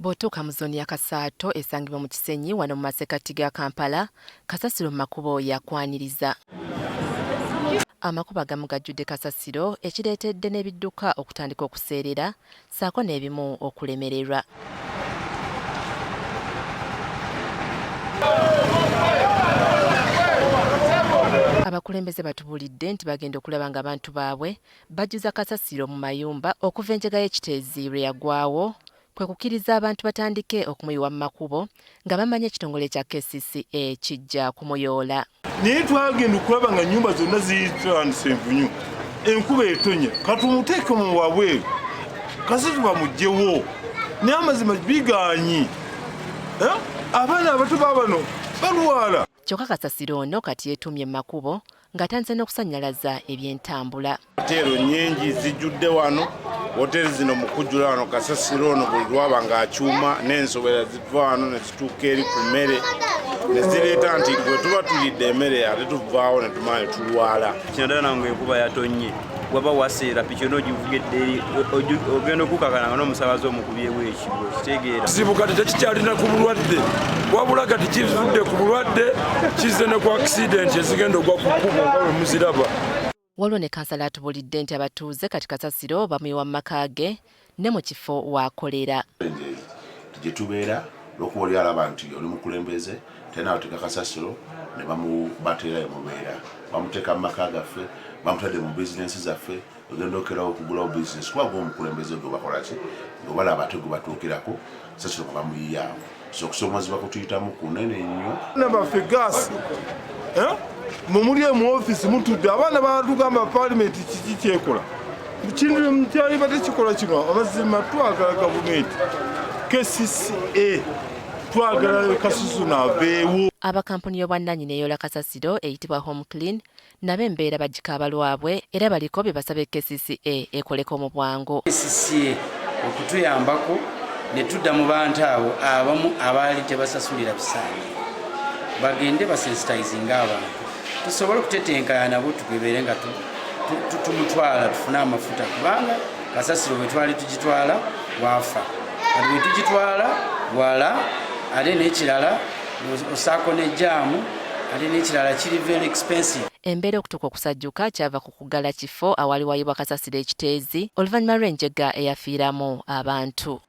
Bw'otuuka mu zooni ya Kasaato esangibwa mu Kisenyi wano mu masekkati ga Kampala, kasasiro mu makubo yakwaniriza. Amakubo agamu gajjudde kasasiro ekireetedde n'ebidduka okutandika okuseerera ssaako n'ebimu okulemererwa. Abakulembeze batubuulidde nti bagenda okulaba ng'abantu baabwe bajjuza kasasiro mu mayumba okuva enjega y'ekiteezi lwe yagwawo, kwe kukkiriza abantu batandike okumuyiwa mu makubo nga bamanyi ekitongole kya KCCA kijja kumuyoola. Naye twagenda okulaba nga nnyumba zonna zitandise envunyu, enkuba etonnya, katumuteeke mu wabweru, kasasiro bamuggyewo, naye amazima bigaanyi. Abaana abato baabano balwala. Kyokka kasasiro ono kati yeetumye mu makubo ng'atandise n'okusannyalaza eby'entambula. Hoteero nnyingi zijjudde wano, hoteeri zino mu kujjula wano kasasiro ono buli lwaba ng'akyuma n'ensobera ziva wano ne zituuka eri ku mmere ne zireeta nti bwe tuba tulidde emmere ate tuvaawo ne tumanya tulwala. Kinaddala nange enkuba yatonnye waba waseera piki onoogivugedde eri ogenda okukakana n'omusaabaze omukubyewo ekigwo kitegeera. Kizibu kati tekikyalina ku bulwadde wabula kati kivudde ku bulwadde kizze ne ku akisidenti ezigenda ogwa ku kkubo nga bwe muziraba. Waliwo ne kansala atubuulidde nti abatuuze kati kasasiro bamuyiwa mu maka ge ne mu kifo waakolera. Gye tubeera lw'okuba oli alaba nti oli mukulembeze tena ateeka kasasiro ne bamubateera emubeera bamuteeka mu maka gaffe bamutadde mu bizinensi zaffe ogenda okerawo okugulawo bizinesi kuba ng'omukulembeze gwe bakola ki ng'obalaba ate gwe batuukirako kasasiro nga bamuyiyaawo so okusoomozi bakutuyitamu kunene nnyo. Abaana baffe gaasi mumuli mu ofiisi mutudde abaana batugamba paalimenti kiki kyekola kintu kyali batekikola kino amazima twagala gavumenti KCCA twagala kasasiro aveewo. Abakampuni y'obwannannyini eyoola kasasiro eyitibwa Home Clean nabo embeera bagikaaba lwabwe era baliko bye basaba KCCA ekoleko mu bwangu. KCCA okutuyambako ne tudda mu bantu abo abamu abaali tebasasulira bisaanyi bagende basensitizinga abantu tusobole okutetenkanya nabo tugebeere nga tumutwala tufune amafuta kubanga kasasiro bwe twali tugitwala waafa kati bwe tugitwala wala ate n'ekirala osaako n'ejjaamu ate n'ekirala kiri very expensive. Embeera okutuuka okusajjuka kyava ku kuggala kifo awali wayibwa kasasiro ekiteezi oluvannyuma lw'enjega eyafiiramu abantu.